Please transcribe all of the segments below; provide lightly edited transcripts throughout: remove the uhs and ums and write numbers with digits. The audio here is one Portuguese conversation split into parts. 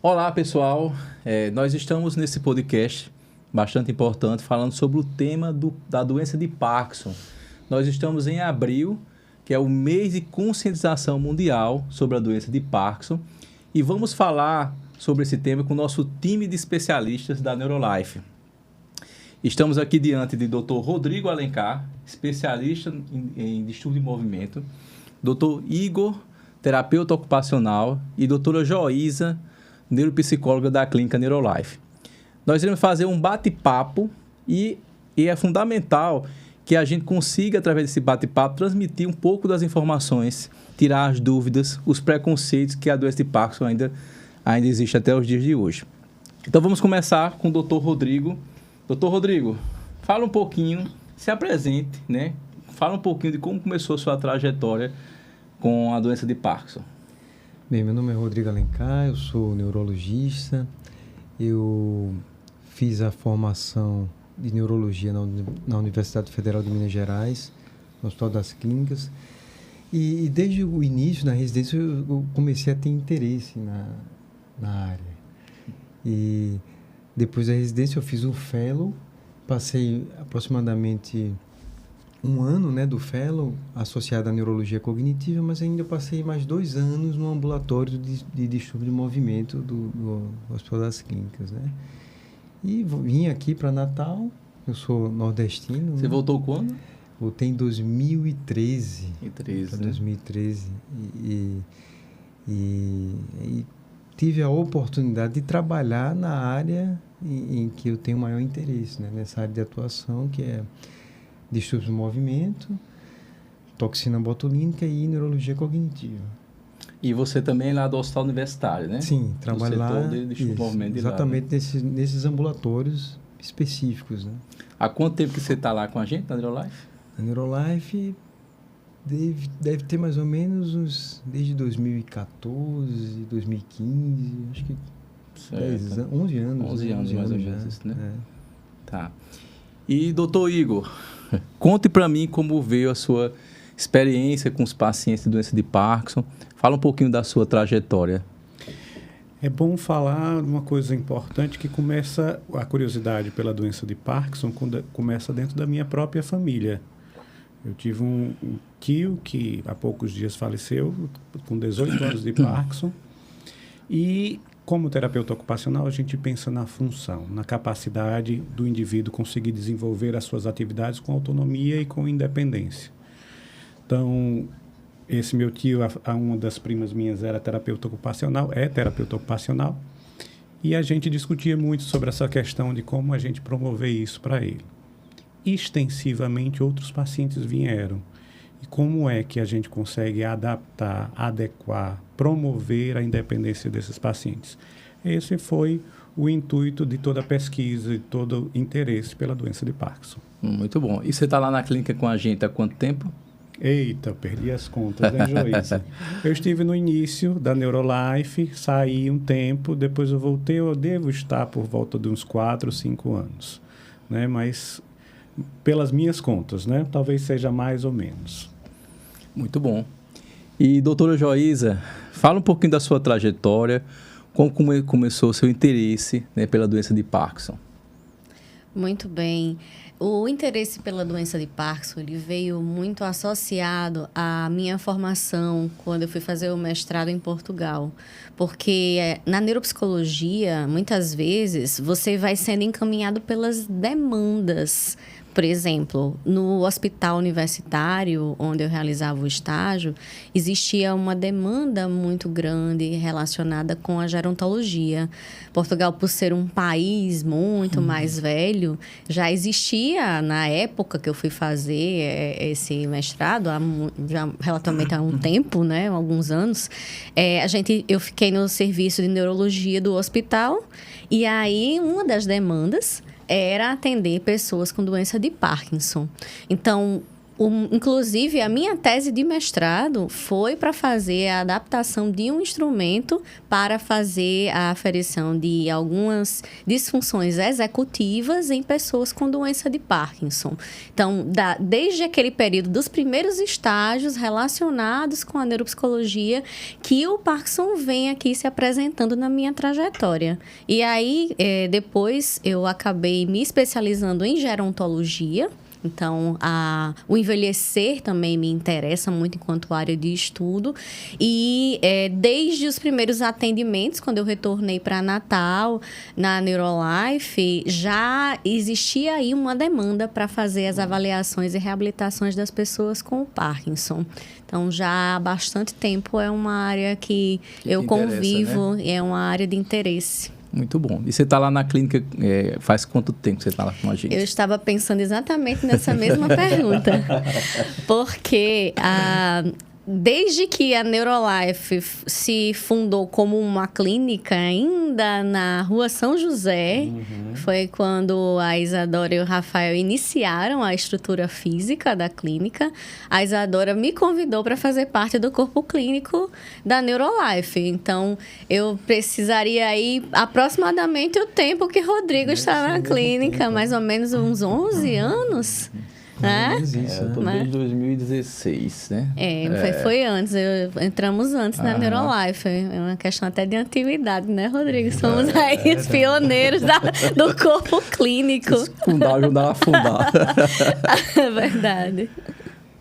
Olá, pessoal. Nós estamos nesse podcast bastante importante falando sobre o tema da doença de Parkinson. Nós estamos em abril, que é o mês de conscientização mundial sobre a doença de Parkinson, e vamos falar sobre esse tema com o nosso time de especialistas da Neurolife. Estamos aqui diante de Dr. Rodrigo Alencar, especialista em distúrbio de movimento, Dr. Igor, terapeuta ocupacional, e doutora Joísa, neuropsicóloga da clínica Neurolife. Nós iremos fazer um bate-papo e é fundamental que a gente consiga, através desse bate-papo, transmitir um pouco das informações, tirar as dúvidas, os preconceitos que a doença de Parkinson ainda existe até os dias de hoje. Então, vamos começar com o Dr. Rodrigo. Dr. Rodrigo, fala um pouquinho, se apresente, né? Fala um pouquinho de como começou a sua trajetória com a doença de Parkinson. Bem, meu nome é Rodrigo Alencar, eu sou neurologista, eu fiz a formação de neurologia na Universidade Federal de Minas Gerais, no Hospital das Clínicas, e desde o início, na residência, eu comecei a ter interesse na área. E depois da residência eu fiz um fellow, passei aproximadamente um ano, né, do fellow associado à neurologia cognitiva, mas ainda passei mais 2 anos no ambulatório de distúrbio de movimento do Hospital das Clínicas, né? E vim aqui para Natal, eu sou nordestino. Você voltou quando? Voltei em 2013. Para 2013. E tive a oportunidade de trabalhar na área em que eu tenho maior interesse, né? Nessa área de atuação, que é distúrbio do movimento, toxina botulínica e neurologia cognitiva. E você também é lá do Hospital Universitário, né? Sim, trabalho lá. Exatamente nesses ambulatórios específicos, né? Há quanto tempo que você está lá com a gente, na Neurolife? A Neurolife deve ter mais ou menos desde 2014, 2015, acho que 11 anos. 11 anos, mais ou menos, isso, né? É. Tá. E, doutor Igor, conte para mim como veio a sua experiência com os pacientes de doença de Parkinson. Fala um pouquinho da sua trajetória. É bom falar uma coisa importante, que começa a curiosidade pela doença de Parkinson, começa dentro da minha própria família. Eu tive um tio que há poucos dias faleceu, com 18 anos de Parkinson, e como terapeuta ocupacional, a gente pensa na função, na capacidade do indivíduo conseguir desenvolver as suas atividades com autonomia e com independência. Então, esse meu tio, uma das primas minhas é terapeuta ocupacional, e a gente discutia muito sobre essa questão de como a gente promover isso para ele. Extensivamente, outros pacientes vieram. E como é que a gente consegue adaptar, adequar, promover a independência desses pacientes? Esse foi o intuito de toda a pesquisa e todo o interesse pela doença de Parkinson. Muito bom. E você está lá na clínica com a gente há quanto tempo? Eita, perdi as contas, né, Joísa? Eu estive no início da Neurolife, saí um tempo, depois eu voltei, eu devo estar por volta de uns 4, 5 anos, né? Mas pelas minhas contas, né? Talvez seja mais ou menos. Muito bom. E, doutora Joísa, fala um pouquinho da sua trajetória, como começou o seu interesse, né, pela doença de Parkinson. Muito bem. O interesse pela doença de Parkinson, ele veio muito associado à minha formação quando eu fui fazer o mestrado em Portugal. Porque na neuropsicologia, muitas vezes, você vai sendo encaminhado pelas demandas. Por exemplo, no hospital universitário, onde eu realizava o estágio, existia uma demanda muito grande relacionada com a gerontologia. Portugal, por ser um país muito mais velho, já existia, na época que eu fui fazer esse mestrado, já relativamente há um tempo, né, alguns anos, eu fiquei no serviço de neurologia do hospital, e aí uma das demandas era atender pessoas com doença de Parkinson. Então, Inclusive, a minha tese de mestrado foi para fazer a adaptação de um instrumento para fazer a aferição de algumas disfunções executivas em pessoas com doença de Parkinson. Então, desde aquele período dos primeiros estágios relacionados com a neuropsicologia, que o Parkinson vem aqui se apresentando na minha trajetória. E aí, depois, eu acabei me especializando em gerontologia. Então, o envelhecer também me interessa muito enquanto área de estudo. E desde os primeiros atendimentos, quando eu retornei para Natal, na Neurolife, já existia aí uma demanda para fazer as avaliações e reabilitações das pessoas com o Parkinson. Então, já há bastante tempo é uma área que eu convivo, né? É uma área de interesse. Muito bom. E você está lá na clínica, faz quanto tempo você está lá com a gente? Eu estava pensando exatamente nessa mesma pergunta. Porque desde que a Neurolife se fundou como uma clínica, ainda na Rua São José, foi quando a Isadora e o Rafael iniciaram a estrutura física da clínica. A Isadora me convidou para fazer parte do corpo clínico da Neurolife. Então, eu precisaria ir aproximadamente o tempo que Rodrigo estava na clínica, mais ou menos uns 11 anos. Eu tô desde 2016, né? Foi antes. Entramos antes na Neurolife. É uma questão até de antiguidade, né, Rodrigo? Somos aí os pioneiros do corpo clínico. Fundar, ajudar a fundar. É verdade.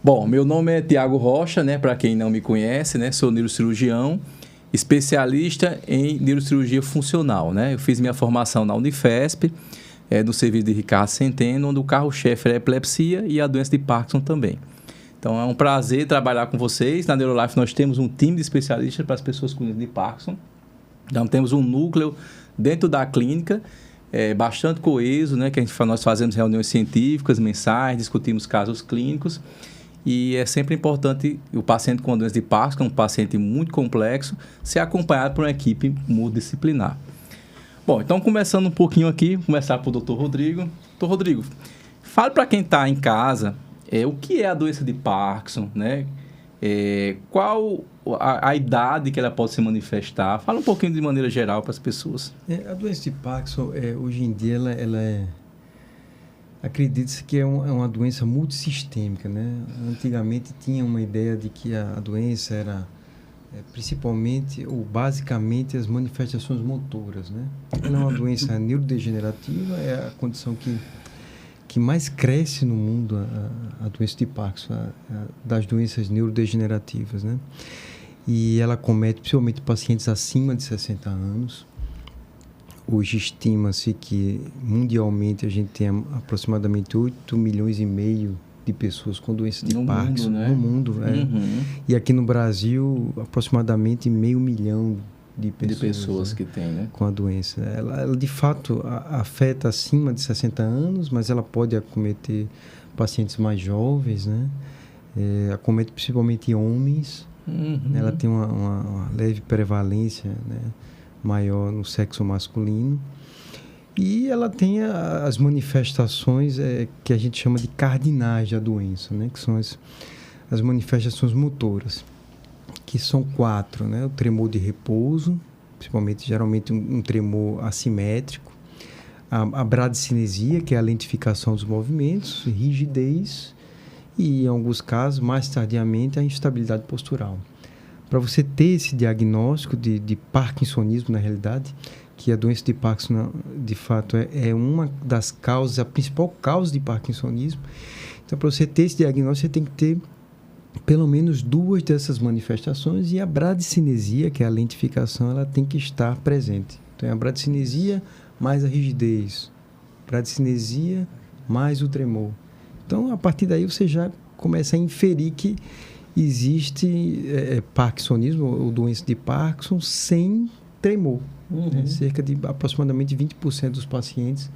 Bom, meu nome é Tiago Rocha, né? Para quem não me conhece, né? Sou neurocirurgião, especialista em neurocirurgia funcional, né? Eu fiz minha formação na Unifesp, no serviço de Ricardo Centeno, onde o carro-chefe é a epilepsia e a doença de Parkinson também. Então, é um prazer trabalhar com vocês. Na Neurolife, nós temos um time de especialistas para as pessoas com doença de Parkinson. Então, temos um núcleo dentro da clínica, bastante coeso, né? Que nós fazemos reuniões científicas, mensais, discutimos casos clínicos. E é sempre importante o paciente com doença de Parkinson, um paciente muito complexo, ser acompanhado por uma equipe multidisciplinar. Bom, então começando um pouquinho aqui, começar para o Dr. Rodrigo. Dr. Rodrigo, fale para quem está em casa o que é a doença de Parkinson, né? Qual a idade que ela pode se manifestar? Fala um pouquinho de maneira geral para as pessoas. A doença de Parkinson, hoje em dia, acredita-se que é uma doença multissistêmica, né? Antigamente tinha uma ideia de que a doença era principalmente ou basicamente as manifestações motoras, né? Ela é uma doença neurodegenerativa, é a condição que mais cresce no mundo, a doença de Parkinson, das doenças neurodegenerativas, né? E ela comete principalmente pacientes acima de 60 anos. Hoje estima-se que mundialmente a gente tem aproximadamente 8,5 milhões de pessoas com doença de Parkinson no mundo. E aqui no Brasil, aproximadamente 500 mil de pessoas que tem, né? Com a doença. Ela de fato afeta acima de 60 anos, mas ela pode acometer pacientes mais jovens, né? Acomete principalmente homens. Ela tem uma leve prevalência, né? Maior no sexo masculino. E ela tem as manifestações que a gente chama de cardinais da doença, né? Que são as manifestações motoras, que são 4, né? O tremor de repouso, principalmente, geralmente um tremor assimétrico, a bradicinesia, que é a lentificação dos movimentos, rigidez e, em alguns casos, mais tardiamente, a instabilidade postural. Para você ter esse diagnóstico de parkinsonismo, na realidade, que a doença de Parkinson, de fato, é uma das causas, a principal causa de parkinsonismo. Então, para você ter esse diagnóstico, você tem que ter pelo menos 2 dessas manifestações, e a bradicinesia, que é a lentificação, ela tem que estar presente. Então, é a bradicinesia mais a rigidez, bradicinesia mais o tremor. Então, a partir daí, você já começa a inferir que existe parkinsonismo, ou doença de Parkinson, sem tremor. Cerca de aproximadamente 20% dos pacientes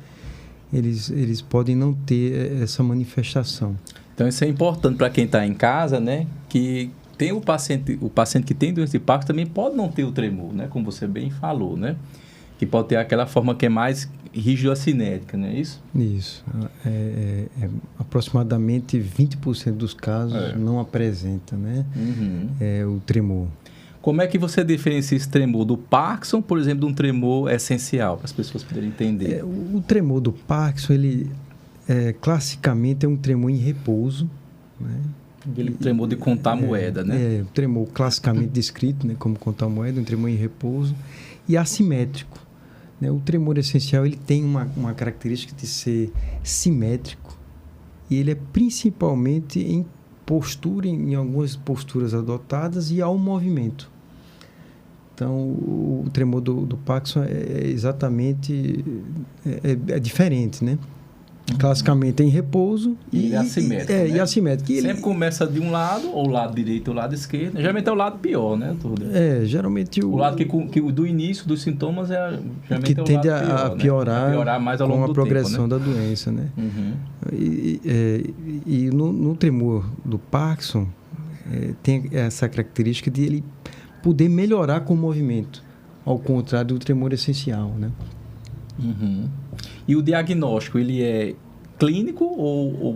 eles podem não ter essa manifestação. Então isso é importante para quem está em casa, né? Que tem o paciente que tem doença de Parkinson também pode não ter o tremor, né? Como você bem falou, né? que pode ter aquela forma que é mais rígido-cinética, não é isso? Isso. Aproximadamente 20% dos casos não apresenta, né? O tremor. Como é que você diferencia esse tremor do Parkinson, por exemplo, de um tremor essencial, para as pessoas poderem entender? O tremor do Parkinson, ele classicamente é um tremor em repouso, né? Aquele tremor de contar moeda, né? O tremor classicamente descrito, né, como contar moeda, um tremor em repouso e assimétrico, né? O tremor essencial, ele tem uma característica de ser simétrico e ele é principalmente em postura, em algumas posturas adotadas e ao movimento. Então, o tremor do Parkinson é exatamente diferente, né? Classicamente é em repouso e assimétrico. E assimétrico. Sempre começa de um lado, ou o lado direito ou o lado esquerdo. Geralmente é o lado pior, né? Geralmente o lado que do início dos sintomas geralmente que é o tende lado pior, a piorar, né? A piorar mais ao longo do tempo, com a progressão da doença, né? E no tremor do Parkinson tem essa característica de ele poder melhorar com o movimento, ao contrário do tremor essencial, né? E o diagnóstico, ele é clínico ou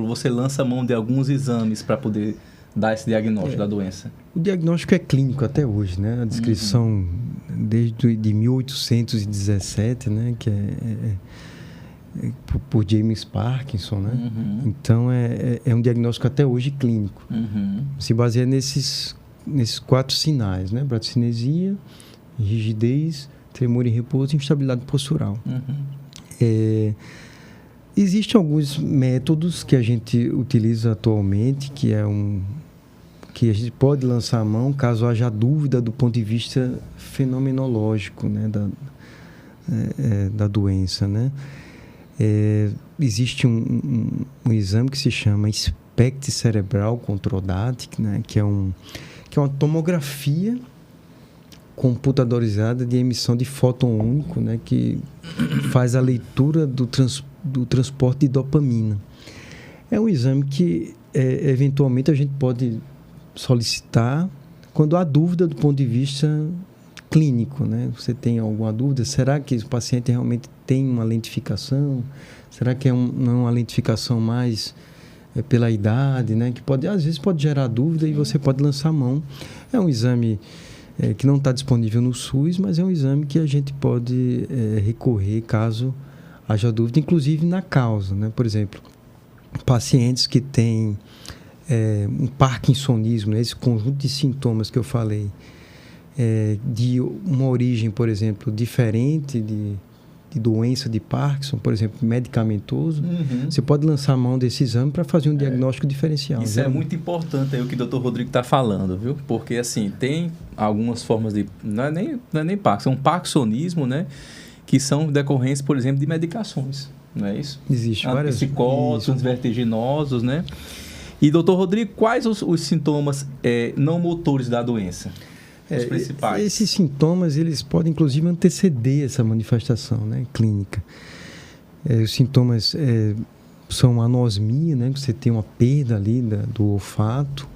você lança a mão de alguns exames para poder dar esse diagnóstico da doença? O diagnóstico é clínico até hoje, né? A descrição desde de 1817, né? Que por James Parkinson, né? Então, é um diagnóstico até hoje clínico. Se baseia nesses 4 sinais, né? Bradicinesia, rigidez, tremor em repouso e instabilidade postural. Existem alguns métodos que a gente utiliza atualmente, que a gente pode lançar a mão caso haja dúvida do ponto de vista fenomenológico, né, da doença, né? Existe um exame que se chama SPECT cerebral controdatic, né, que é uma tomografia computadorizada de emissão de fóton único, né, que faz a leitura do transporte de dopamina. É um exame que, eventualmente, a gente pode solicitar quando há dúvida do ponto de vista clínico, né? Você tem alguma dúvida? Será que o paciente realmente tem uma lentificação? Será que não é uma lentificação mais pela idade, né? Que às vezes pode gerar dúvida e você pode lançar a mão. É um exame que não está disponível no SUS, mas é um exame que a gente pode recorrer caso haja dúvida, inclusive na causa, né? Por exemplo, pacientes que têm um parkinsonismo, né? Esse conjunto de sintomas que eu falei, de uma origem, por exemplo, diferente de doença de Parkinson, por exemplo, medicamentoso, você pode lançar a mão desse exame para fazer um diagnóstico diferencial. Isso é muito importante aí o que o Dr. Rodrigo está falando, viu? Porque, assim, tem algumas formas de... Não é nem Parkinson, é um parkinsonismo, né? Que são decorrentes, por exemplo, de medicações, não é isso? Existe várias... Psicóticos, vertiginosos, né? E, Dr. Rodrigo, quais os sintomas não motores da doença? Os principais. Esses sintomas, eles podem, inclusive, anteceder essa manifestação, né, clínica. Os sintomas são anosmia, né? Você tem uma perda ali do olfato.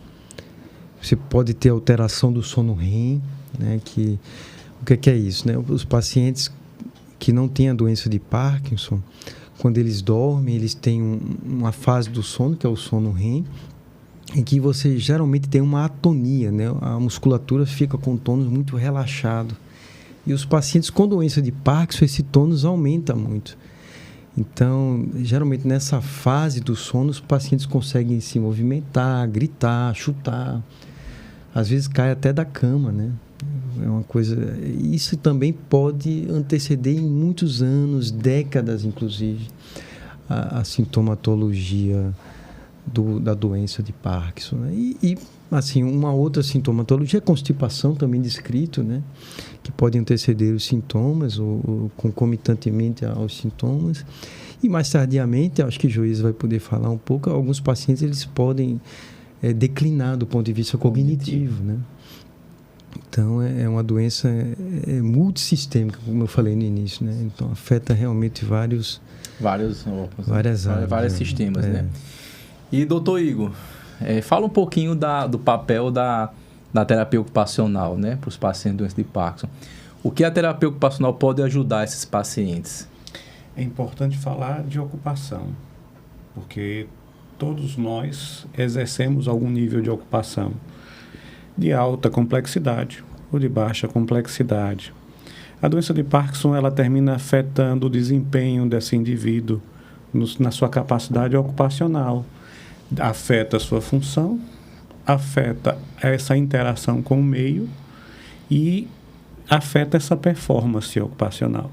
Você pode ter alteração do sono REM, né? O que é isso, né? Os pacientes que não têm a doença de Parkinson, quando eles dormem, eles têm uma fase do sono, que é o sono REM, em que você geralmente tem uma atonia, né? A musculatura fica com tônus muito relaxado. E os pacientes com doença de Parkinson, esse tônus aumenta muito. Então, geralmente nessa fase do sono, os pacientes conseguem se movimentar, gritar, chutar. Às vezes cai até da cama, né? É uma coisa... Isso também pode anteceder em muitos anos, décadas, inclusive, a sintomatologia da doença de Parkinson, né? E, assim, uma outra sintomatologia é constipação, também descrito, né? Que pode anteceder os sintomas ou concomitantemente aos sintomas. E mais tardiamente, acho que o Joís vai poder falar um pouco, alguns pacientes eles podem declinar do ponto de vista cognitivo, né? Então, é uma doença multissistêmica, como eu falei no início, né? Então, afeta realmente várias áreas. Vários sistemas, né? E, doutor Igor, fala um pouquinho do papel da terapia ocupacional, né, para os pacientes doentes de Parkinson. O que a terapia ocupacional pode ajudar esses pacientes? É importante falar de ocupação, porque todos nós exercemos algum nível de ocupação, de alta complexidade ou de baixa complexidade. A doença de Parkinson, ela termina afetando o desempenho desse indivíduo na sua capacidade ocupacional. Afeta a sua função, afeta essa interação com o meio e afeta essa performance ocupacional.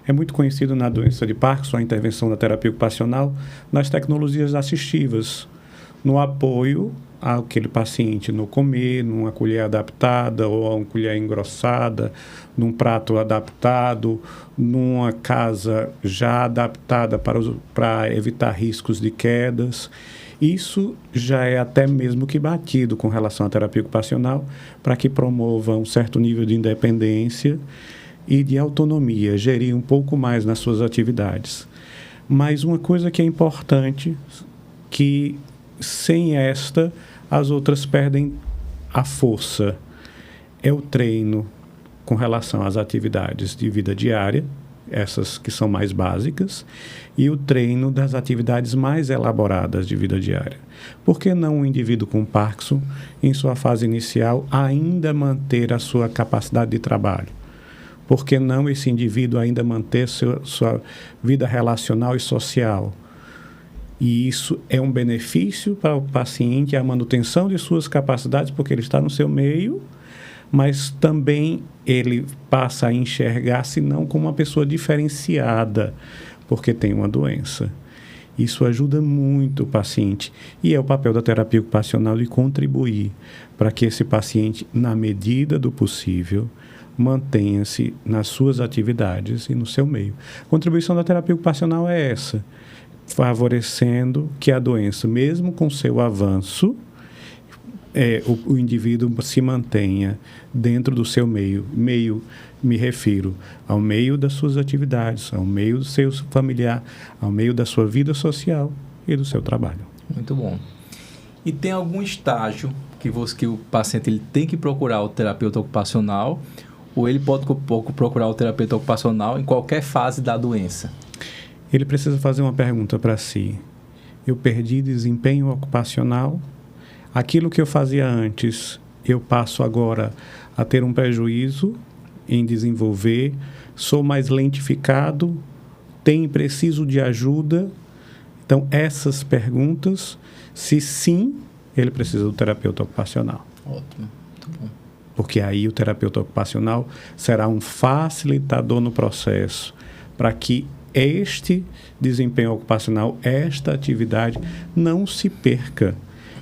É muito conhecido na doença de Parkinson a intervenção da terapia ocupacional nas tecnologias assistivas, no apoio àquele paciente no comer, numa colher adaptada ou uma colher engrossada, num prato adaptado, numa casa já adaptada para evitar riscos de quedas. Isso já é até mesmo que batido com relação à terapia ocupacional para que promova um certo nível de independência e de autonomia, gerir um pouco mais nas suas atividades. Mas uma coisa que é importante, que sem esta, as outras perdem a força, é o treino com relação às atividades de vida diária, essas que são mais básicas, e o treino das atividades mais elaboradas de vida diária. Por que não um indivíduo com Parkinson, em sua fase inicial, ainda manter a sua capacidade de trabalho? Por que não esse indivíduo ainda manter sua vida relacional e social? E isso é um benefício para o paciente, a manutenção de suas capacidades, porque ele está no seu meio, mas também ele passa a enxergar-se não como uma pessoa diferenciada, porque tem uma doença. Isso ajuda muito o paciente. E é o papel da terapia ocupacional de contribuir para que esse paciente, na medida do possível, mantenha-se nas suas atividades e no seu meio. A contribuição da terapia ocupacional é essa, favorecendo que a doença, mesmo com seu avanço, o indivíduo se mantenha dentro do seu meio. Meio, me refiro ao meio das suas atividades, ao meio do seu familiar, ao meio da sua vida social e do seu trabalho. Muito bom. E tem algum estágio que o paciente ele tem que procurar o terapeuta ocupacional, ou ele pode procurar o terapeuta ocupacional em qualquer fase da doença? Ele precisa fazer uma pergunta para si. Eu perdi desempenho ocupacional? Aquilo que eu fazia antes, eu passo agora a ter um prejuízo em desenvolver? Sou mais lentificado? Preciso de ajuda? Então, essas perguntas, se sim, ele precisa do terapeuta ocupacional. Ótimo, muito bom. Porque aí o terapeuta ocupacional será um facilitador no processo para que este desempenho ocupacional, esta atividade, não se perca.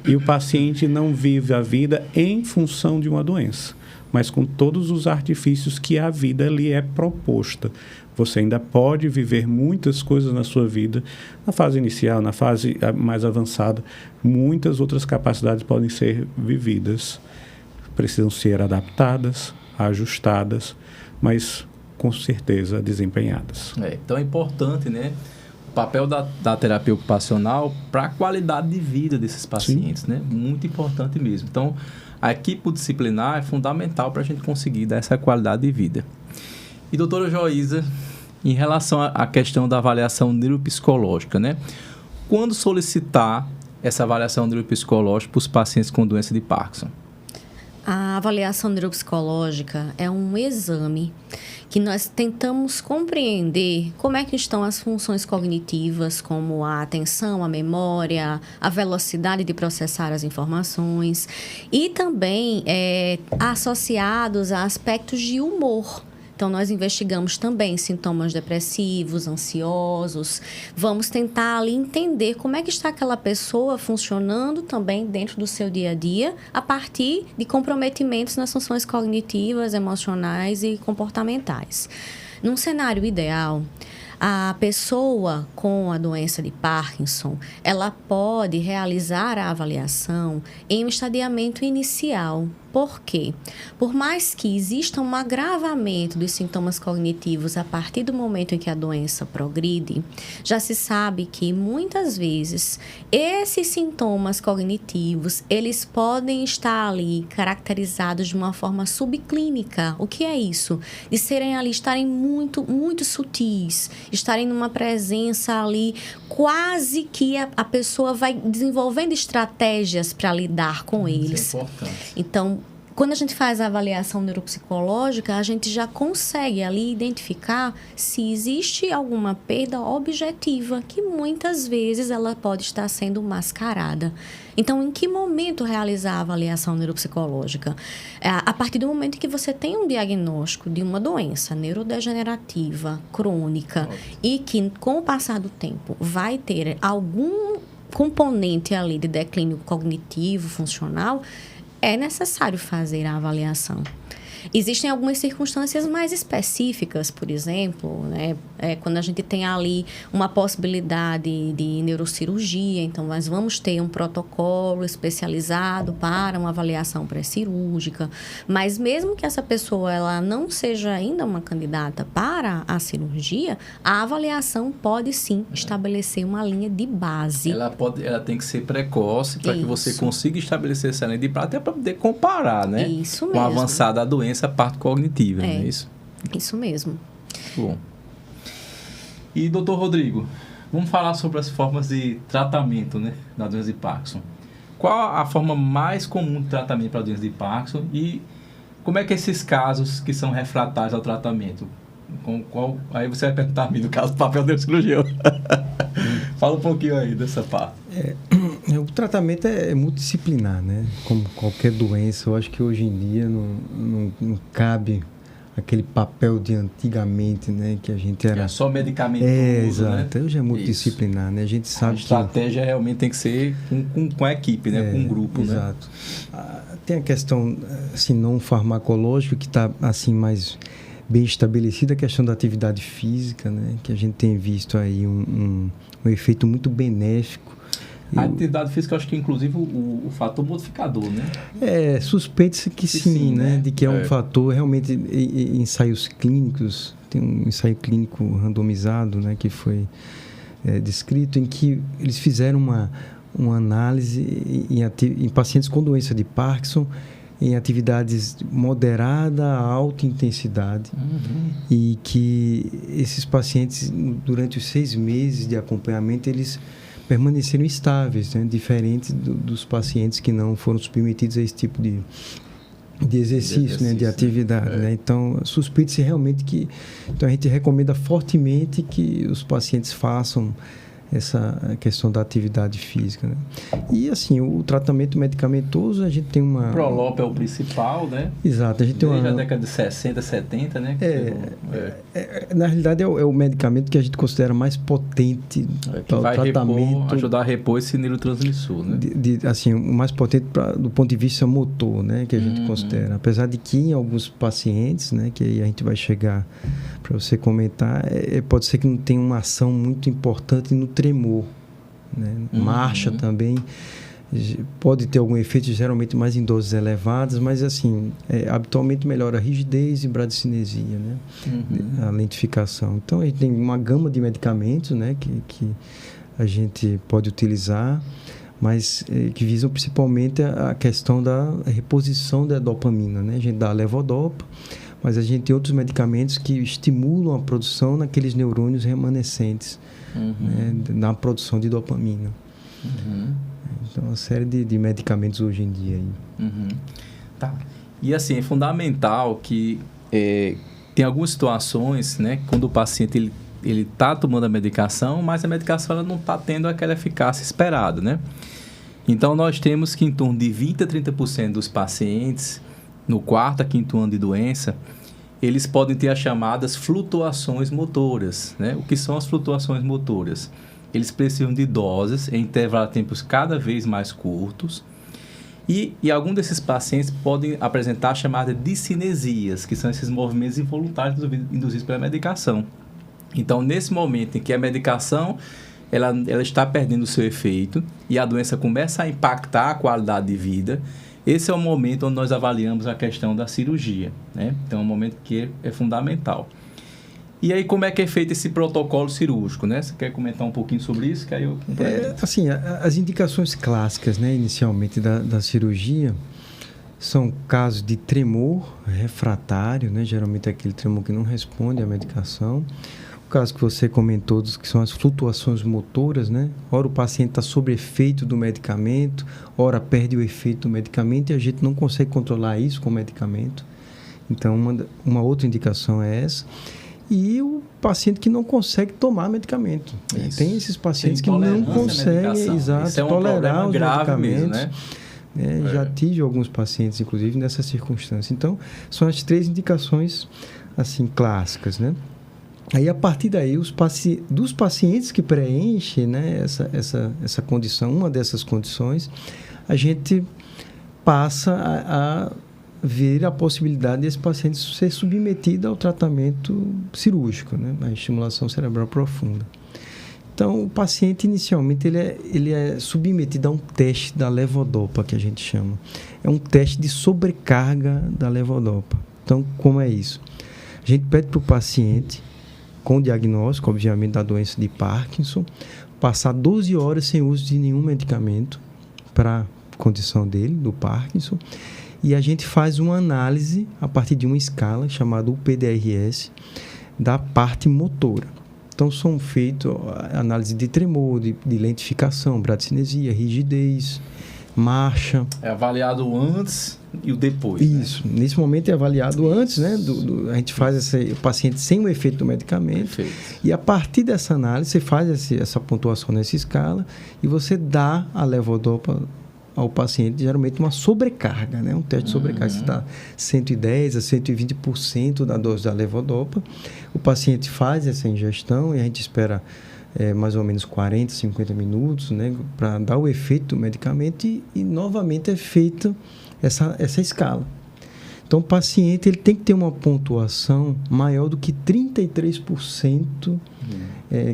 E o paciente não vive a vida em função de uma doença, mas com todos os artifícios que a vida lhe é proposta. Você ainda pode viver muitas coisas na sua vida, na fase inicial, na fase mais avançada, muitas outras capacidades podem ser vividas. Precisam ser adaptadas, ajustadas, mas com certeza desempenhadas. Então é importante, né? O papel da terapia ocupacional para a qualidade de vida desses pacientes, né? Muito importante mesmo. Então, a equipe multidisciplinar é fundamental para a gente conseguir dar essa qualidade de vida. E, doutora Joísa, em relação à questão da avaliação neuropsicológica, né? Quando solicitar essa avaliação neuropsicológica para os pacientes com doença de Parkinson? A avaliação neuropsicológica é um exame que nós tentamos compreender como é que estão as funções cognitivas, como a atenção, a memória, a velocidade de processar as informações e também associados a aspectos de humor. Então, nós investigamos também sintomas depressivos, ansiosos. Vamos tentar ali entender como é que está aquela pessoa funcionando também dentro do seu dia a dia, a partir de comprometimentos nas funções cognitivas, emocionais e comportamentais. Num cenário ideal, A pessoa com a doença de Parkinson, ela pode realizar a avaliação em um estadiamento inicial. Por quê? Por mais que exista um agravamento dos sintomas cognitivos a partir do momento em que a doença progride, já se sabe que muitas vezes esses sintomas cognitivos, eles podem estar ali caracterizados de uma forma subclínica. O que é isso? De serem ali, estarem muito, muito sutis, estarem numa presença ali, quase que a pessoa vai desenvolvendo estratégias para lidar com eles. Isso é importante. Então, quando a gente faz a avaliação neuropsicológica, a gente já consegue ali identificar se existe alguma perda objetiva, que muitas vezes ela pode estar sendo mascarada. Então, em que momento realizar a avaliação neuropsicológica? A partir do momento que você tem um diagnóstico de uma doença neurodegenerativa, crônica, e que, com o passar do tempo, vai ter algum componente ali de declínio cognitivo, funcional, é necessário fazer a avaliação. Existem algumas circunstâncias mais específicas, por exemplo, né? Quando a gente tem ali uma possibilidade de neurocirurgia, então nós vamos ter um protocolo especializado para uma avaliação pré-cirúrgica, mas mesmo que essa pessoa ela não seja ainda uma candidata para a cirurgia, a avaliação pode sim estabelecer uma linha de base. Ela tem que ser precoce para que você Isso. consiga estabelecer essa linha de base, até para poder comparar, né? Isso Com mesmo. a avançada da doença, a parte cognitiva, não é isso? Isso mesmo. Bom. E, doutor Rodrigo, vamos falar sobre as formas de tratamento, né, da doença de Parkinson. Qual a forma mais comum de tratamento para a doença de Parkinson e como é que esses casos que são refratários ao tratamento? Aí você vai perguntar a mim, no caso do papel do cirurgião. Fala um pouquinho aí dessa parte. O tratamento é multidisciplinar, né? Como qualquer doença, eu acho que hoje em dia não cabe aquele papel de antigamente, né? Que a gente era... É só medicamentoso, exato. né? Hoje é multidisciplinar, né? A gente sabe a estratégia realmente tem que ser com a equipe, né? Com um grupo, exato. Tem a questão, assim, não farmacológica, que está, assim, mais bem estabelecida, a questão da atividade física, né? Que a gente tem visto aí um efeito muito benéfico. A atividade física, eu acho que inclusive o fator modificador, né? Suspeita-se que sim, né? De que é um fator, realmente, em ensaios clínicos, tem um ensaio clínico randomizado, né? Que foi descrito, em que eles fizeram uma análise em pacientes com doença de Parkinson, em atividades moderada a alta intensidade, e que esses pacientes, durante os 6 meses de acompanhamento, eles permaneceram estáveis, né? Diferente dos pacientes que não foram submetidos a esse tipo de exercício, né? De atividade. Né? Então, suspeita-se realmente que... Então, a gente recomenda fortemente que os pacientes façam essa questão da atividade física, né? E, assim, o tratamento medicamentoso, a gente tem uma... O Prolop é o principal, né? Exato. A gente tem desde a década de 60, 70, né? Na realidade, é o medicamento que a gente considera mais potente que para o vai tratamento... ajudar a repor esse neurotransmissor, né? Assim, o mais potente do ponto de vista motor, né? Que a gente considera. Apesar de que em alguns pacientes, né? Que aí a gente vai chegar para você comentar, pode ser que não tenha uma ação muito importante no tremor, né? Marcha também pode ter algum efeito, geralmente mais em doses elevadas, mas assim, habitualmente melhora a rigidez e bradicinesia, né? A lentificação. Então, a gente tem uma gama de medicamentos, né? Que a gente pode utilizar, mas que visam principalmente a questão da reposição da dopamina, né? A gente dá a levodopa, mas a gente tem outros medicamentos que estimulam a produção naqueles neurônios remanescentes, né? Na produção de dopamina. Então, uma série de medicamentos hoje em dia aí. Tá. E assim, é fundamental que tem algumas situações, né? Quando o paciente ele tá tomando a medicação, mas a medicação ela não está tendo aquela eficácia esperada, né? Então, nós temos que em torno de 20% a 30% dos pacientes, no 4º a 5º ano de doença, eles podem ter as chamadas flutuações motoras, né? O que são as flutuações motoras? Eles precisam de doses em intervalos de tempos cada vez mais curtos e alguns desses pacientes podem apresentar chamadas discinesias, que são esses movimentos involuntários induzidos pela medicação. Então, nesse momento em que a medicação ela está perdendo o seu efeito e a doença começa a impactar a qualidade de vida, esse é o momento onde nós avaliamos a questão da cirurgia, né? Então, é um momento que é fundamental. E aí, como é que é feito esse protocolo cirúrgico, né? Você quer comentar um pouquinho sobre isso? Que aí eu complemento. Assim, as indicações clássicas, né, inicialmente da cirurgia, são casos de tremor refratário, né? Geralmente é aquele tremor que não responde à medicação. O caso que você comentou, que são as flutuações motoras, né? Ora o paciente está sob efeito do medicamento, ora perde o efeito do medicamento e a gente não consegue controlar isso com o medicamento. Então, uma outra indicação é essa. E o paciente que não consegue tomar medicamento. Tem esses pacientes que não conseguem tolerar os medicamentos. Mesmo, né? Já tive alguns pacientes, inclusive, nessa circunstância. Então, são as 3 indicações assim, clássicas, né? Aí, a partir daí, dos pacientes que preenchem, né, essa condição, uma dessas condições, a gente passa a ver a possibilidade desse paciente ser submetido ao tratamento cirúrgico, né, a estimulação cerebral profunda. Então, o paciente, inicialmente, ele é submetido a um teste da levodopa, que a gente chama. É um teste de sobrecarga da levodopa. Então, como é isso? A gente pede para o paciente, com diagnóstico, obviamente, da doença de Parkinson, passar 12 horas sem uso de nenhum medicamento para a condição dele, do Parkinson, e a gente faz uma análise a partir de uma escala chamada UPDRS da parte motora. Então, são feitas análise de tremor, de lentificação, bradicinesia, rigidez, marcha. É avaliado antes e o depois. Isso. Né? Nesse momento é avaliado antes, né? A gente faz o paciente sem o efeito do medicamento. Perfeito. E a partir dessa análise, você faz essa pontuação nessa escala e você dá a levodopa ao paciente, geralmente uma sobrecarga, né? Um teste de sobrecarga. Você dá 110% a 120% da dose da levodopa. O paciente faz essa ingestão e a gente espera mais ou menos 40, 50 minutos, né, para dar o efeito do medicamento e novamente é feita essa escala. Então, o paciente ele tem que ter uma pontuação maior do que 33%,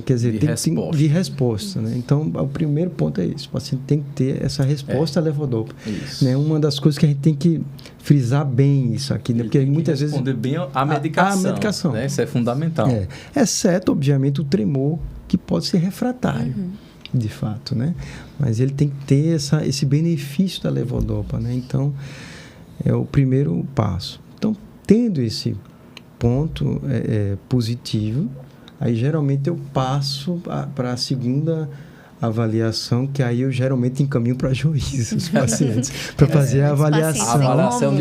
quer dizer, de resposta. Né? Então, o primeiro ponto é esse. O paciente tem que ter essa resposta à levodopa. Né? Uma das coisas que a gente tem que frisar bem isso aqui, né? Porque muitas vezes... responder bem a medicação. Né? Isso é fundamental. Exceto, obviamente, o tremor, que pode ser refratário, de fato, né? Mas ele tem que ter esse benefício da levodopa, né? Então, é o primeiro passo. Então, tendo esse ponto positivo, aí geralmente eu passo para a segunda avaliação, que aí eu geralmente encaminho para juízes os pacientes, para fazer a avaliação. A avaliação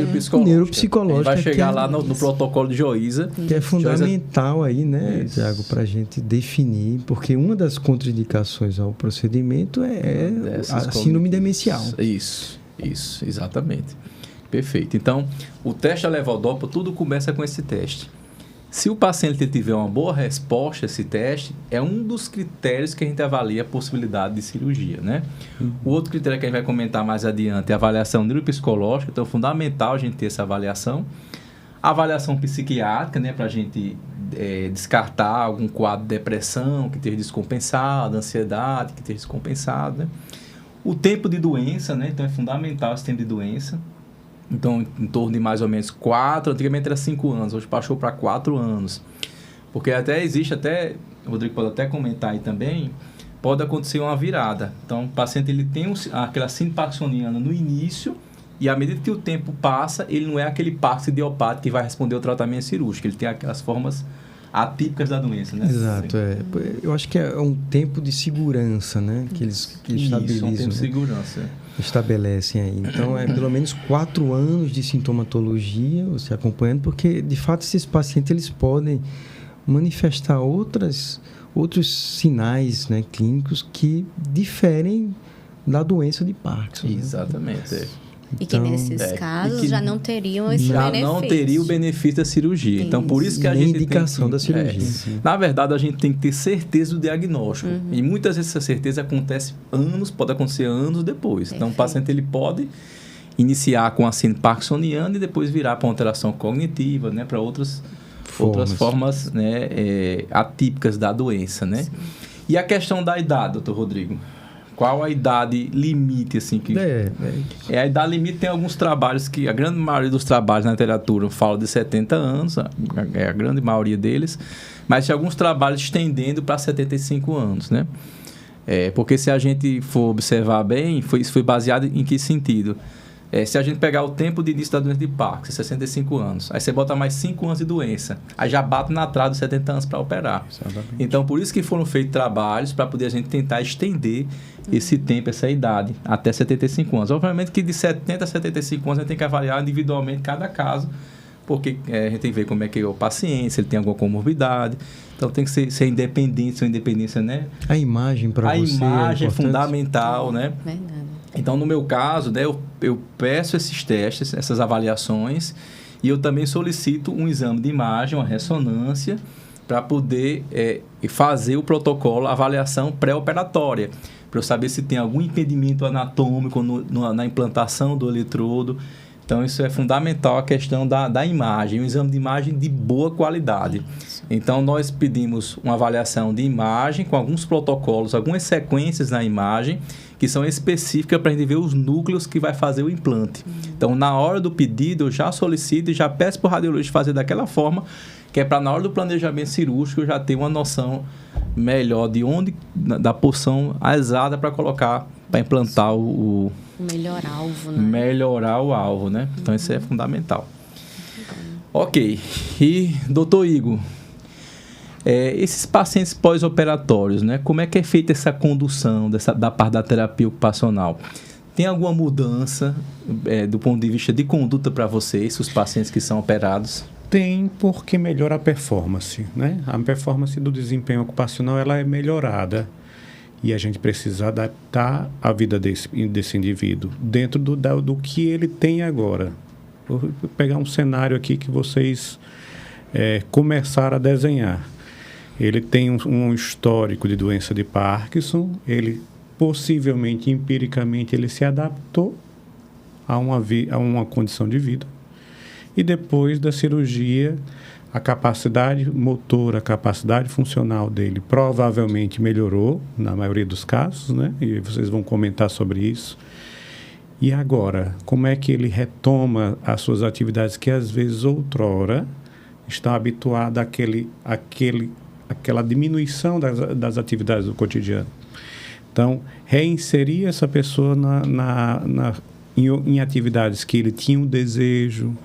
neuropsicológica. Vai chegar lá no protocolo de Joísa. Que é fundamental aí, né, Tiago, para a gente definir, porque uma das contraindicações ao procedimento é a síndrome demencial. Isso, exatamente. Perfeito. Então, o teste da levodopa, tudo começa com esse teste. Se o paciente tiver uma boa resposta a esse teste, é um dos critérios que a gente avalia a possibilidade de cirurgia, né? O outro critério que a gente vai comentar mais adiante é a avaliação neuropsicológica. Então, é fundamental a gente ter essa avaliação. A avaliação psiquiátrica, né? Para a gente descartar algum quadro de depressão que esteja descompensado, ansiedade que esteja descompensado, né? O tempo de doença, né? Então, é fundamental esse tempo de doença. Então, em torno de mais ou menos 4, antigamente era 5 anos, hoje passou para 4 anos. Porque o Rodrigo pode até comentar aí também, pode acontecer uma virada. Então, o paciente ele tem aquela síndrome parkinsoniana no início e à medida que o tempo passa, ele não é aquele Parkinson idiopático que vai responder ao tratamento cirúrgico, ele tem aquelas formas atípicas da doença, né? Exato, eu acho que é um tempo de segurança, né? Que eles estabilizam. Um tempo de segurança. Estabelecem aí. Então, é pelo menos 4 anos de sintomatologia você acompanhando, porque, de fato, esses pacientes eles podem manifestar outros sinais, né, clínicos que diferem da doença de Parkinson. Exatamente, né? E que nesses casos já não teriam esse benefício. Já não teria o benefício da cirurgia. Então, por isso que a gente indicação da cirurgia. Na verdade, a gente tem que ter certeza do diagnóstico. E muitas vezes essa certeza acontece pode acontecer anos depois. Então, o paciente ele pode iniciar com a síndrome parkinsoniana e depois virar para uma alteração cognitiva, né, para outras formas, né, atípicas da doença, né? Sim. E a questão da idade, doutor Rodrigo? Qual a idade limite, assim? A idade limite tem alguns trabalhos que... A grande maioria dos trabalhos na literatura fala de 70 anos, a grande maioria deles, mas tem alguns trabalhos estendendo para 75 anos, né? Porque se a gente for observar bem, isso foi baseado em que sentido? Se a gente pegar o tempo de início da doença de Parkinson, 65 anos, aí você bota mais 5 anos de doença, aí já bate na trave dos 70 anos para operar. Exatamente. Então, por isso que foram feitos trabalhos para poder a gente tentar estender esse tempo, essa idade, até 75 anos. Obviamente que de 70 a 75 anos a gente tem que avaliar individualmente cada caso, porque a gente tem que ver como é que é o paciente, se ele tem alguma comorbidade. Então, tem que ser independente, sua independência, né? A imagem para você A imagem é fundamental, né? Verdade. Então, no meu caso, né, eu peço esses testes, essas avaliações, e eu também solicito um exame de imagem, uma ressonância, para poder fazer o protocolo, a avaliação pré-operatória, para eu saber se tem algum impedimento anatômico na implantação do eletrodo. Então, isso é fundamental, a questão da imagem, um exame de imagem de boa qualidade. Então, nós pedimos uma avaliação de imagem com alguns protocolos, algumas sequências na imagem, que são específicas para a gente ver os núcleos que vai fazer o implante. Então, na hora do pedido, eu já solicito e já peço para o radiologista fazer daquela forma, que é para na hora do planejamento cirúrgico eu já ter uma noção melhor de onde, da porção exata para colocar, para implantar o melhor alvo, né? Melhorar o alvo, né? Então, isso é fundamental. Ok. E, doutor Igor, esses pacientes pós-operatórios, né? Como é que é feita essa condução da parte da terapia ocupacional? Tem alguma mudança do ponto de vista de conduta para vocês, os pacientes que são operados? Tem, porque melhora a performance, né? A performance do desempenho ocupacional ela é melhorada e a gente precisa adaptar a vida desse indivíduo dentro do que ele tem agora. Vou pegar um cenário aqui que vocês começaram a desenhar. Ele tem um histórico de doença de Parkinson, ele possivelmente, empiricamente, ele se adaptou a uma condição de vida. E depois da cirurgia, a capacidade motora, a capacidade funcional dele provavelmente melhorou, na maioria dos casos, né? E vocês vão comentar sobre isso. E agora, como é que ele retoma as suas atividades que, às vezes, outrora, está habituado àquela diminuição das atividades do cotidiano? Então, reinserir essa pessoa em atividades que ele tinha um desejo,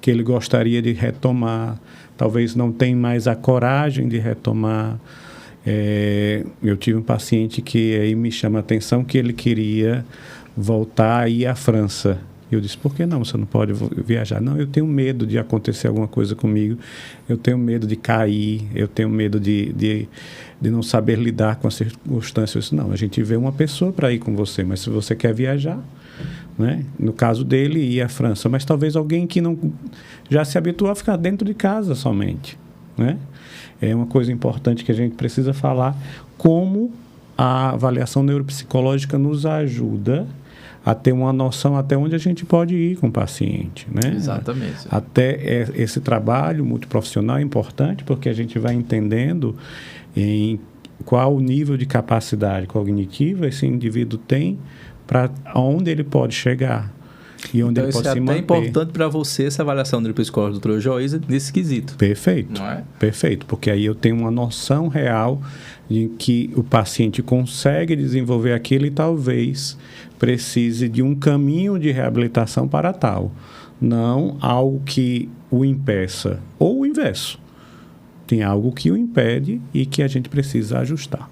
que ele gostaria de retomar, talvez não tenha mais a coragem de retomar. Eu tive um paciente que aí me chama a atenção que ele queria voltar a ir à França. Eu disse, por que não? Você não pode viajar? Não, eu tenho medo de acontecer alguma coisa comigo, eu tenho medo de cair, eu tenho medo de não saber lidar com as circunstâncias. Eu disse, não, a gente vê uma pessoa para ir com você, mas se você quer viajar, né? No caso dele, ir à França, mas talvez alguém que não já se habituou a ficar dentro de casa somente, né? É uma coisa importante que a gente precisa falar, como a avaliação neuropsicológica nos ajuda a ter uma noção até onde a gente pode ir com o paciente, né? Exatamente. Até esse trabalho multiprofissional é importante, porque a gente vai entendendo em qual o nível de capacidade cognitiva esse indivíduo tem para onde ele pode chegar e onde ele pode se manter. Então, isso é até importante para você, essa avaliação neuropsicológica do Dr. Joísa, nesse quesito. Perfeito. Não é? Perfeito, porque aí eu tenho uma noção real de que o paciente consegue desenvolver aquilo e talvez precise de um caminho de reabilitação para tal. Não algo que o impeça. Ou o inverso. Tem algo que o impede e que a gente precisa ajustar.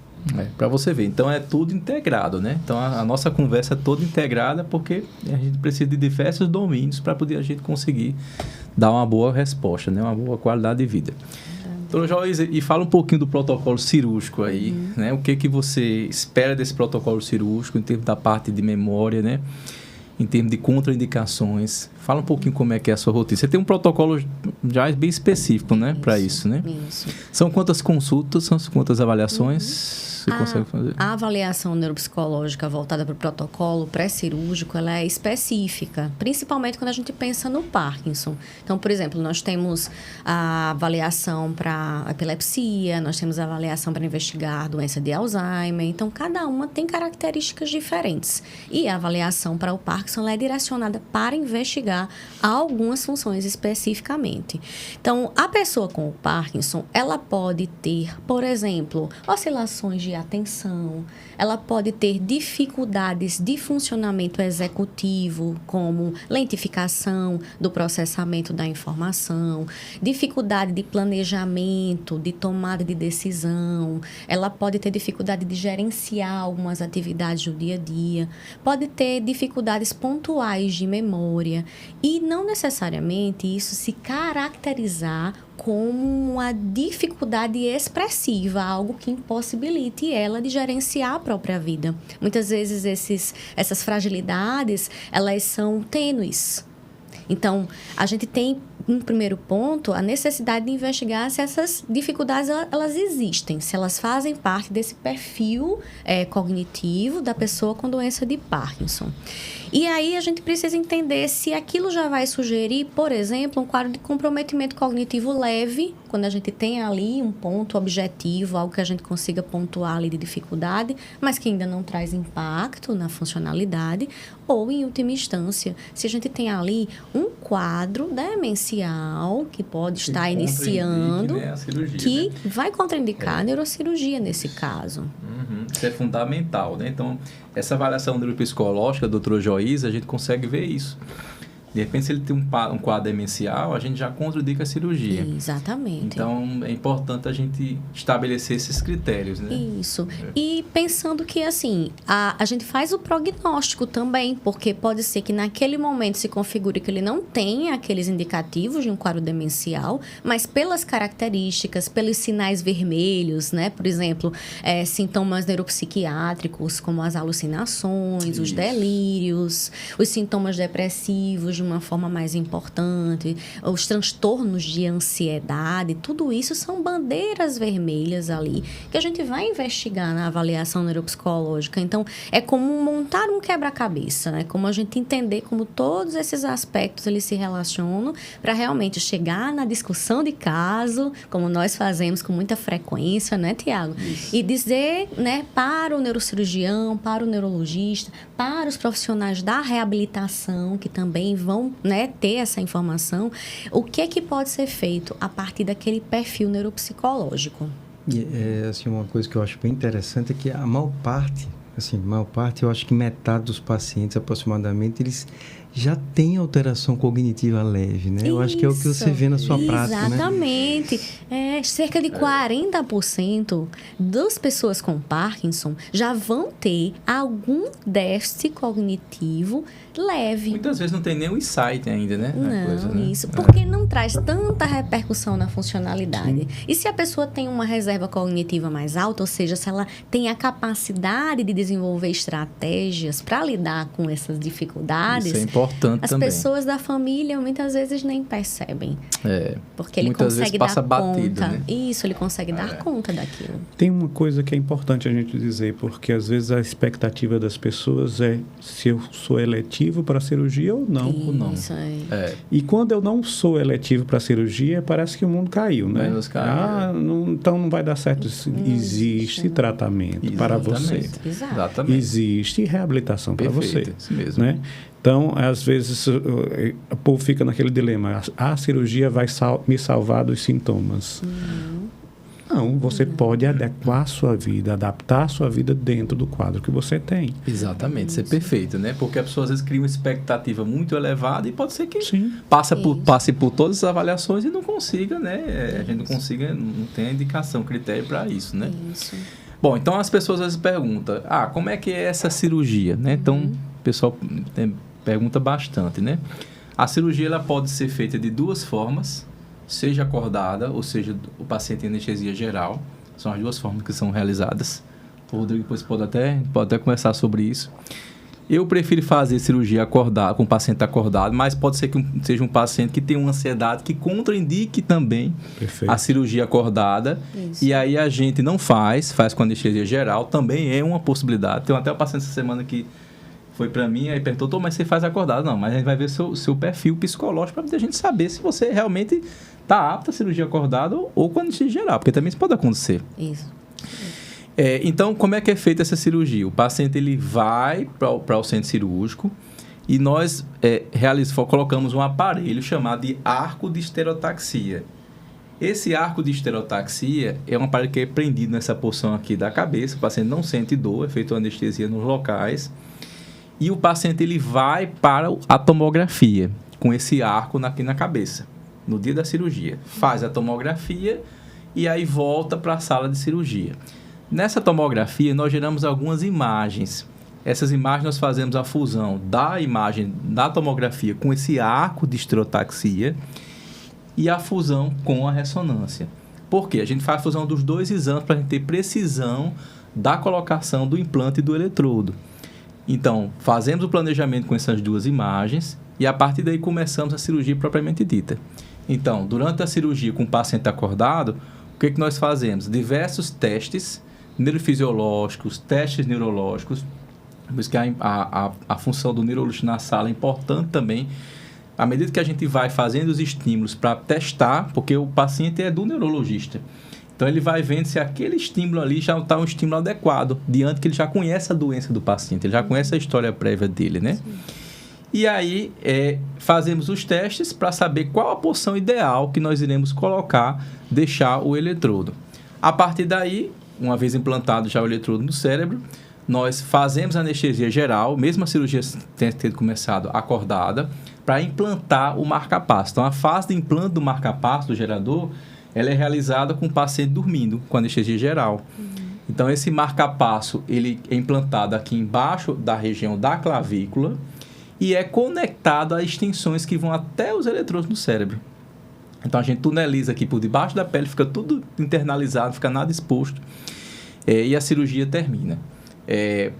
Para você ver. Então, é tudo integrado, né? Então, a nossa conversa é toda integrada porque a gente precisa de diversos domínios para poder a gente conseguir dar uma boa resposta, né? Uma boa qualidade de vida. Doutora Joísa, e fala um pouquinho do protocolo cirúrgico aí, né? O que você espera desse protocolo cirúrgico em termos da parte de memória, né? Em termos de contraindicações. Fala um pouquinho como é que é a sua rotina. Você tem um protocolo já bem específico, né? Para isso, né? Isso. São quantas consultas? São quantas avaliações? você consegue fazer? A avaliação neuropsicológica voltada para o protocolo pré-cirúrgico, ela é específica, principalmente quando a gente pensa no Parkinson. Então, por exemplo, nós temos a avaliação para epilepsia, nós temos a avaliação para investigar doença de Alzheimer. Então, cada uma tem características diferentes. E a avaliação para o Parkinson ela é direcionada para investigar algumas funções especificamente. Então, a pessoa com o Parkinson, ela pode ter, por exemplo, oscilações de atenção, ela pode ter dificuldades de funcionamento executivo, como lentificação do processamento da informação, dificuldade de planejamento, de tomada de decisão, ela pode ter dificuldade de gerenciar algumas atividades do dia a dia, pode ter dificuldades pontuais de memória e não necessariamente isso se caracterizar como uma dificuldade expressiva, algo que impossibilite ela de gerenciar a própria vida. Muitas vezes essas fragilidades, elas são tênues. Então, a gente tem, em primeiro ponto, a necessidade de investigar se essas dificuldades elas existem, se elas fazem parte desse perfil cognitivo da pessoa com doença de Parkinson. E aí a gente precisa entender se aquilo já vai sugerir, por exemplo, um quadro de comprometimento cognitivo leve, quando a gente tem ali um ponto objetivo, algo que a gente consiga pontuar ali de dificuldade, mas que ainda não traz impacto na funcionalidade, ou, em última instância, se a gente tem ali um quadro demencial que pode estar iniciando, né, a cirurgia, que né? vai contraindicar a neurocirurgia nesse caso. Uhum. Isso é fundamental, né? Então, essa avaliação neuropsicológica, doutora Joísa, a gente consegue ver isso. De repente, se ele tem um quadro demencial, a gente já contraindica a cirurgia. Exatamente. Então, é importante a gente estabelecer esses critérios, né? Isso. E pensando que, assim, a gente faz o prognóstico também, porque pode ser que naquele momento se configure que ele não tenha aqueles indicativos de um quadro demencial, mas pelas características, pelos sinais vermelhos, né? Por exemplo, sintomas neuropsiquiátricos, como as alucinações, os delírios, os sintomas depressivos de uma forma mais importante, os transtornos de ansiedade, tudo isso são bandeiras vermelhas ali, que a gente vai investigar na avaliação neuropsicológica. Então, é como montar um quebra-cabeça, né? Como a gente entender como todos esses aspectos eles se relacionam para realmente chegar na discussão de caso, como nós fazemos com muita frequência, né, Tiago? E dizer, né, para o neurocirurgião, para o neurologista, para os profissionais da reabilitação, que também vão, né, ter essa informação, o que é que pode ser feito a partir daquele perfil neuropsicológico. E assim, uma coisa que eu acho bem interessante é que a maior parte, eu acho que metade dos pacientes aproximadamente, eles já têm alteração cognitiva leve, né? Eu acho que é o que você vê na sua prática, né? Exatamente. Cerca de 40% das pessoas com Parkinson já vão ter algum déficit cognitivo leve. Muitas vezes não tem nem o insight ainda, né? Isso. Porque não traz tanta repercussão na funcionalidade. Sim. E se a pessoa tem uma reserva cognitiva mais alta, ou seja, se ela tem a capacidade de desenvolver estratégias para lidar com essas dificuldades, isso é importante as também. Pessoas da família muitas vezes nem percebem. Porque ele muitas consegue vezes passa dar batido, conta. Né? Isso, ele consegue dar conta daquilo. Tem uma coisa que é importante a gente dizer, porque às vezes a expectativa das pessoas é se eu sou eletivo para cirurgia ou não. Isso aí. E quando eu não sou eletivo para cirurgia, parece que o mundo caiu, né? Então não vai dar certo. Existe tratamento para você. Exatamente. Existe reabilitação para você. Isso mesmo. Né? Então, às vezes, o povo fica naquele dilema. A cirurgia vai me salvar dos sintomas. Não, você pode adequar a sua vida, adaptar a sua vida dentro do quadro que você tem. Exatamente, isso é perfeito, né? Porque a pessoa às vezes cria uma expectativa muito elevada e pode ser que Sim. passe por todas as avaliações e não consiga, né? A gente não consiga, não tem indicação, critério para isso, né? Isso. Bom, então as pessoas às vezes perguntam, como é que é essa cirurgia, né? Então, o pessoal pergunta bastante, né? A cirurgia ela pode ser feita de duas formas, seja acordada, ou seja, o paciente em anestesia geral. São as duas formas que são realizadas. O Rodrigo depois pode até conversar sobre isso. Eu prefiro fazer cirurgia acordado, com o paciente acordado, mas pode ser que seja um paciente que tem uma ansiedade que contraindique também a cirurgia acordada. Isso. E aí a gente não faz com anestesia geral, também é uma possibilidade. Tem até um paciente essa semana que foi para mim, aí perguntou, mas você faz acordado? Não, mas a gente vai ver seu perfil psicológico para a gente saber se você realmente está apto à cirurgia acordada ou com anestesia geral, porque também isso pode acontecer. Isso. Então, como é que é feita essa cirurgia? O paciente ele vai para o centro cirúrgico e nós colocamos um aparelho chamado de arco de estereotaxia. Esse arco de estereotaxia é um aparelho que é prendido nessa porção aqui da cabeça, o paciente não sente dor, é feita anestesia nos locais, e o paciente ele vai para a tomografia com esse arco aqui na cabeça, no dia da cirurgia. Faz a tomografia e aí volta para a sala de cirurgia. Nessa tomografia, nós geramos algumas imagens. Essas imagens nós fazemos a fusão da imagem da tomografia com esse arco de estereotaxia e a fusão com a ressonância. Por quê? A gente faz a fusão dos dois exames para a gente ter precisão da colocação do implante e do eletrodo. Então, fazemos o planejamento com essas duas imagens e a partir daí começamos a cirurgia propriamente dita. Então, durante a cirurgia com o paciente acordado, o que nós fazemos? Diversos testes neurofisiológicos, testes neurológicos, por isso que a função do neurologista na sala é importante também, à medida que a gente vai fazendo os estímulos para testar, porque o paciente é do neurologista, então ele vai vendo se aquele estímulo ali já está um estímulo adequado, diante que ele já conhece a doença do paciente, ele já conhece a história prévia dele, né? Sim. E aí, fazemos os testes para saber qual a porção ideal que nós iremos colocar, deixar o eletrodo. A partir daí, uma vez implantado já o eletrodo no cérebro, nós fazemos a anestesia geral, mesmo a cirurgia tendo começado acordada, para implantar o marca-passo. Então, a fase de implante do marca-passo, do gerador, ela é realizada com o paciente dormindo, com anestesia geral. Então, esse marca-passo, ele é implantado aqui embaixo da região da clavícula, e é conectado a extensões que vão até os eletrodos no cérebro. Então, a gente tuneliza aqui por debaixo da pele, fica tudo internalizado, fica nada exposto, e a cirurgia termina.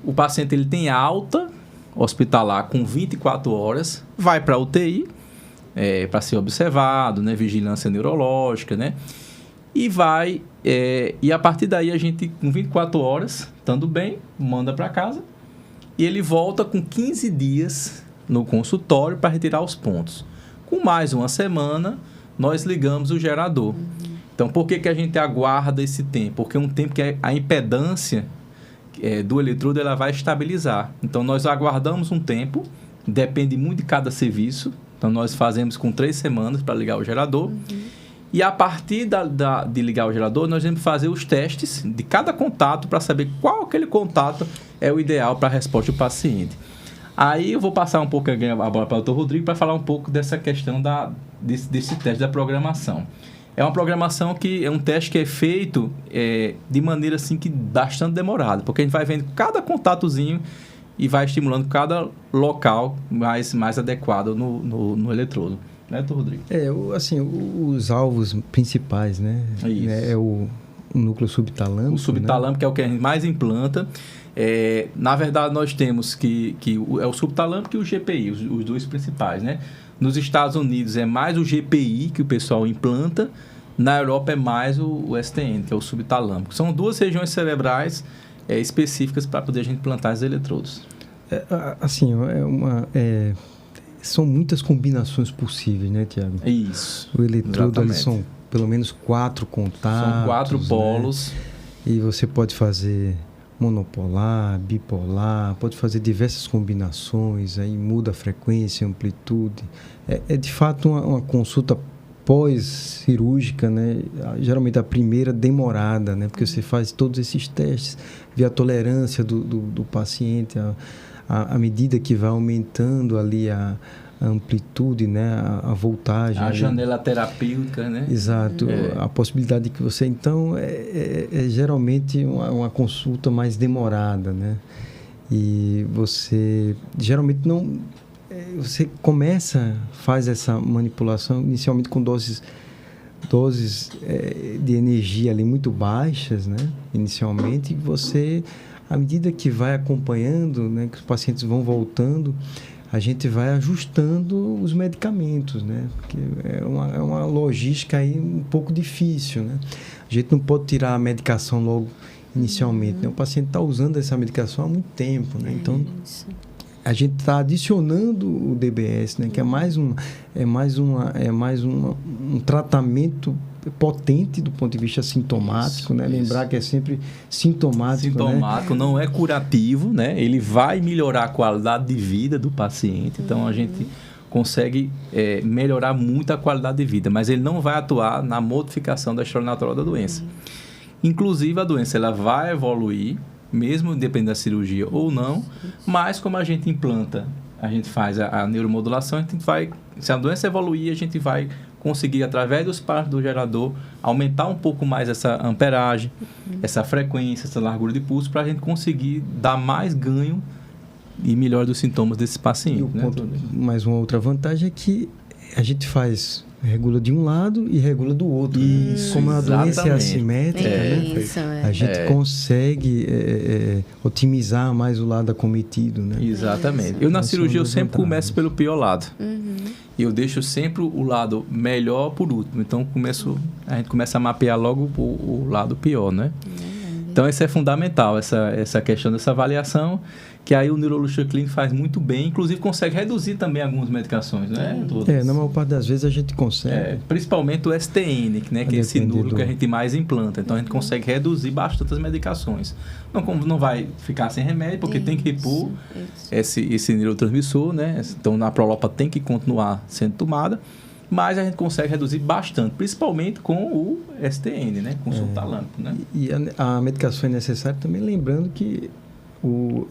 O paciente ele tem alta hospitalar com 24 horas, vai para a UTI, para ser observado, né, vigilância neurológica, né, e a partir daí a gente, com 24 horas, estando bem, manda para casa, e ele volta com 15 dias no consultório para retirar os pontos. Com mais uma semana, nós ligamos o gerador. Então, por que a gente aguarda esse tempo? Porque é um tempo que a impedância do eletrodo ela vai estabilizar. Então, nós aguardamos um tempo, depende muito de cada serviço. Então, nós fazemos com 3 semanas para ligar o gerador. E a partir de ligar o gerador, nós vamos fazer os testes de cada contato para saber qual aquele contato é o ideal para a resposta do paciente. Aí eu vou passar um pouco a bola para o Dr. Rodrigo para falar um pouco dessa questão desse teste da programação. É uma programação que é um teste que é feito de maneira assim que bastante demorada, porque a gente vai vendo cada contatozinho e vai estimulando cada local mais adequado no eletrodo. Né, Dr. Rodrigo? Assim, os alvos principais, né? Isso. É o núcleo subtalâmico. O subtalâmico, né? Que é o que a gente mais implanta. Na verdade, nós temos que é o subtalâmico e o GPI, os dois principais, né? Nos Estados Unidos é mais o GPI que o pessoal implanta, na Europa é mais o STN, que é o subtalâmico. São duas regiões cerebrais específicas para poder a gente implantar os eletrodos. São muitas combinações possíveis, né, Tiago? Isso. O eletrodo, eles são pelo menos 4 contatos. São 4 polos. Né? E você pode fazer monopolar, bipolar, pode fazer diversas combinações, aí muda a frequência, a amplitude. É de fato uma consulta pós-cirúrgica, né? Geralmente a primeira demorada, né? Porque você faz todos esses testes, vê a tolerância do paciente, à medida que vai aumentando ali a amplitude, né? A voltagem. A janela terapêutica, né? Exato. A possibilidade de que você... Então, geralmente uma consulta mais demorada, né? E você geralmente não... Você faz essa manipulação inicialmente com doses de energia ali muito baixas, né? Inicialmente, e você... à medida que vai acompanhando, né, que os pacientes vão voltando, a gente vai ajustando os medicamentos, né? Porque é uma logística aí um pouco difícil, né? A gente não pode tirar a medicação logo inicialmente, né? O paciente está usando essa medicação há muito tempo, né? Então, a gente está adicionando o DBS, né? Que é mais um tratamento potente do ponto de vista sintomático, né? Lembrar que é sempre sintomático, Sintomático, né? não é curativo, né? Ele vai melhorar a qualidade de vida do paciente. Então, a gente consegue melhorar muito a qualidade de vida, mas ele não vai atuar na modificação da história natural da doença. Inclusive, a doença ela vai evoluir, mesmo dependendo da cirurgia ou não, mas como a gente implanta, a gente faz a neuromodulação, a gente vai, se a doença evoluir, a gente vai conseguir, através dos pares do gerador, aumentar um pouco mais essa amperagem, essa frequência, essa largura de pulso, para a gente conseguir dar mais ganho e melhor dos sintomas desses pacientes. Mais uma outra vantagem é que a gente regula de um lado e regula do outro. Isso, como a doença é exatamente. assimétrica, né? A gente consegue otimizar mais o lado acometido, né? Exatamente. Eu na cirurgia eu sempre começo pelo pior lado. E eu deixo sempre o lado melhor por último. Então a gente começa a mapear logo o lado pior, né? Então isso é fundamental, essa questão dessa avaliação, que aí o neurologista clínico faz muito bem, inclusive consegue reduzir também algumas medicações, né? Na maior parte das vezes a gente consegue. Principalmente o STN, né? Que é esse núcleo que a gente mais implanta. Então a gente consegue reduzir bastante as medicações. Não vai ficar sem remédio, porque tem que repor esse neurotransmissor, né? Então a prolopa tem que continuar sendo tomada, mas a gente consegue reduzir bastante, principalmente com o STN, né? Com o sultalâmico, né? E a medicação é necessária também, lembrando que o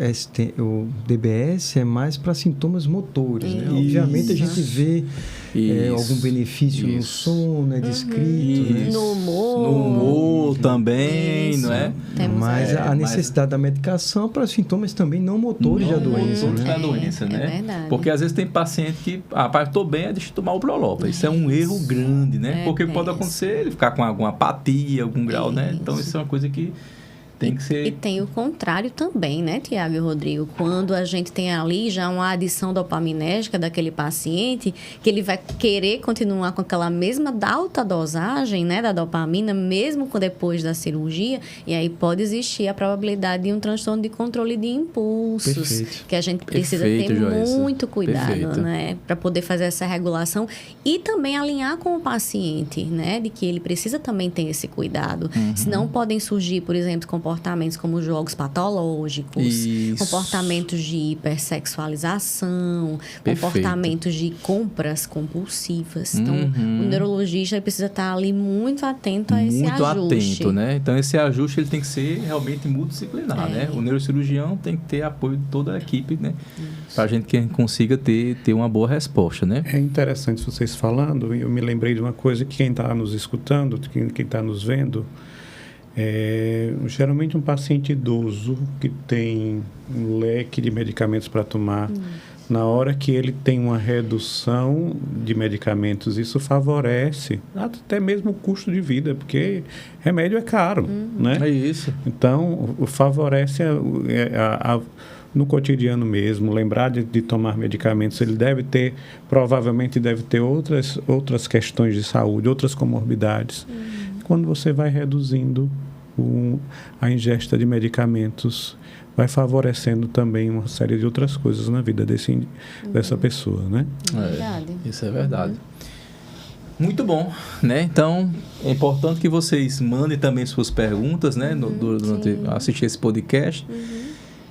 DBS é mais para sintomas motores, né? Obviamente a gente vê algum benefício no sono, é descrito. No humor. No humor também, não é? Mas a necessidade da medicação para sintomas também não motores da doença, né? Da doença, né? Verdade. Porque às vezes tem paciente que, estou bem, deixa eu tomar o Prolopa. Isso é um erro grande, né? Porque pode acontecer ele ficar com alguma apatia, algum grau, né? Então isso é uma coisa que tem que ser... E tem o contrário também, né, Tiago e Rodrigo? Quando a gente tem ali já uma adição dopaminérgica daquele paciente, que ele vai querer continuar com aquela mesma alta dosagem, né, da dopamina, mesmo depois da cirurgia, e aí pode existir a probabilidade de um transtorno de controle de impulsos. Perfeito. Que a gente precisa ter muito cuidado, né, para poder fazer essa regulação e também alinhar com o paciente, né, de que ele precisa também ter esse cuidado. Senão podem surgir, por exemplo, comportamentos como jogos patológicos, comportamentos de hipersexualização, comportamentos de compras compulsivas. Então, o neurologista precisa estar ali muito atento a esse ajuste. Muito atento, né? Então, esse ajuste ele tem que ser realmente multidisciplinar, né? O neurocirurgião tem que ter apoio de toda a equipe, né? Para a gente consiga ter uma boa resposta, né? É interessante vocês falando, eu me lembrei de uma coisa que quem está nos escutando, quem está nos vendo, geralmente um paciente idoso que tem um leque de medicamentos para tomar, na hora que ele tem uma redução de medicamentos, isso favorece até mesmo o custo de vida, porque remédio é caro, né? É isso. Então, favorece no cotidiano mesmo, lembrar de tomar medicamentos. Ele provavelmente deve ter outras questões de saúde, outras comorbidades. Quando você vai reduzindo a ingesta de medicamentos, vai favorecendo também uma série de outras coisas na vida dessa pessoa, né? Isso é verdade. Muito bom, né? Então, é importante que vocês mandem também suas perguntas, né? Durante assistir esse podcast,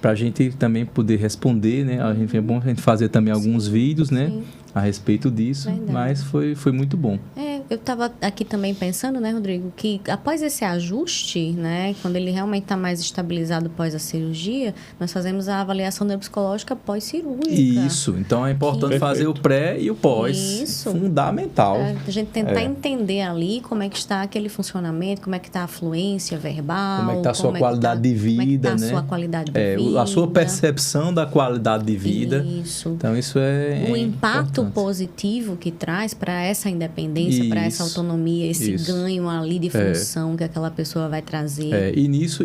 para a gente também poder responder, né? É bom a gente fazer também alguns vídeos, né? A respeito disso, mas foi muito bom. Eu estava aqui também pensando, né, Rodrigo, que após esse ajuste, né, quando ele realmente está mais estabilizado após a cirurgia, nós fazemos a avaliação neuropsicológica pós-cirúrgica. Isso, então é importante fazer o pré e o pós. Isso. Fundamental. A gente tentar entender ali como é que está aquele funcionamento, como é que está a fluência verbal. Como é que está a sua qualidade de vida, como é que está né? a sua qualidade de vida. A sua percepção da qualidade de vida. Isso. Então, isso é o impacto importante. positivo que traz para essa independência, para essa autonomia, esse ganho ali de função que aquela pessoa vai trazer. E nisso,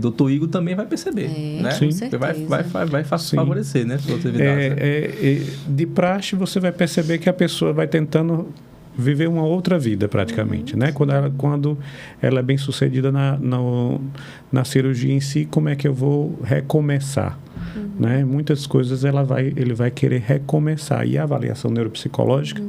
doutor Igor também vai perceber, né? Com certeza. Vai favorecer, né, sua atividade. De praxe, você vai perceber que a pessoa vai tentando viver uma outra vida, praticamente, né? Quando ela é bem sucedida na cirurgia em si, como é que eu vou recomeçar? Né? Muitas coisas ele vai querer recomeçar. E a avaliação neuropsicológica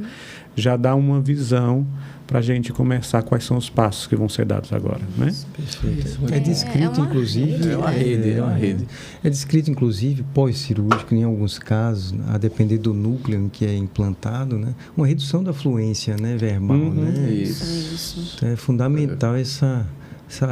já dá uma visão para a gente começar quais são os passos que vão ser dados agora, né? Perfeito. É descrito, inclusive... É uma rede. É descrito, inclusive, pós-cirúrgico, em alguns casos, a depender do núcleo em que é implantado, né? Uma redução da fluência, né, verbal, né? Isso. Então, é fundamental essa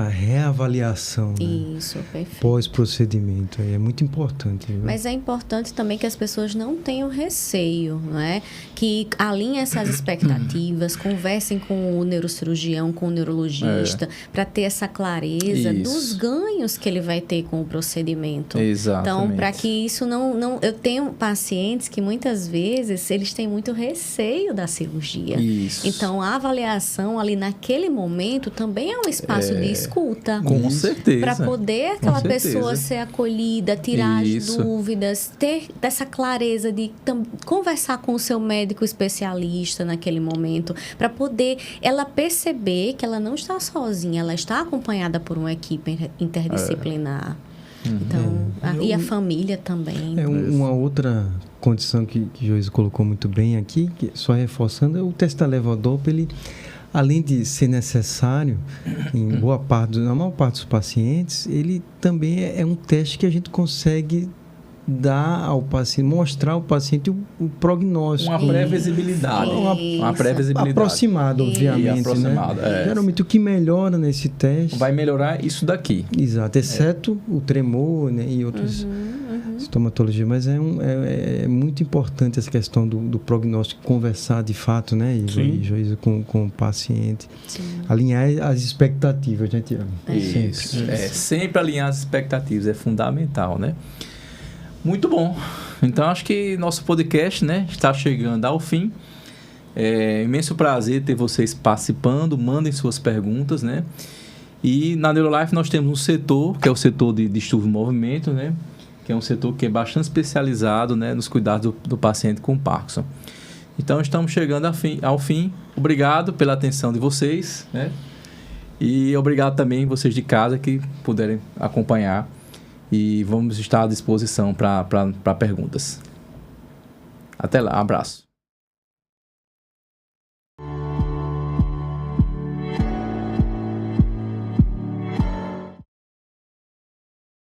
reavaliação, Isso, né? perfeito. Pós-procedimento. É muito importante. Viu? Mas é importante também que as pessoas não tenham receio, não é? Que alinhem essas expectativas, conversem com o neurocirurgião, com o neurologista, para ter essa clareza dos ganhos que ele vai ter com o procedimento. Exatamente. Então, para que isso não... Eu tenho pacientes que muitas vezes eles têm muito receio da cirurgia. Isso. Então, a avaliação ali naquele momento também é um espaço de escuta. Com certeza. Para poder aquela pessoa ser acolhida, tirar as dúvidas, ter essa clareza de conversar com o seu médico especialista naquele momento, para poder ela perceber que ela não está sozinha, ela está acompanhada por uma equipe interdisciplinar. Então, e a família também. Uma outra condição que Joyce colocou muito bem aqui, que só reforçando, é o teste da levodopa. Ele, além de ser necessário na maior parte dos pacientes, ele também é um teste que a gente consegue dar ao paciente, mostrar ao paciente o prognóstico. Uma pré-visibilidade. Uma pré-visibilidade. Aproximado, obviamente. Né? Geralmente o que melhora nesse teste... Vai melhorar isso daqui. Exato, exceto o tremor, né, e outros sintomatologias. Mas é muito importante essa questão do prognóstico, conversar de fato, né, Joyce, com o paciente. Sim. Alinhar as expectativas, gente. Isso. Sempre alinhar as expectativas, é fundamental, né? Muito bom. Então, acho que nosso podcast, né, está chegando ao fim. É imenso prazer ter vocês participando. Mandem suas perguntas, né? E na Neurolife nós temos um setor, que é o setor de distúrbio do movimento, né? Que é um setor que é bastante especializado, né, nos cuidados do paciente com Parkinson. Então, estamos chegando ao fim. Obrigado pela atenção de vocês, né? E obrigado também vocês de casa que puderem acompanhar. E vamos estar à disposição para perguntas. Até lá, abraço.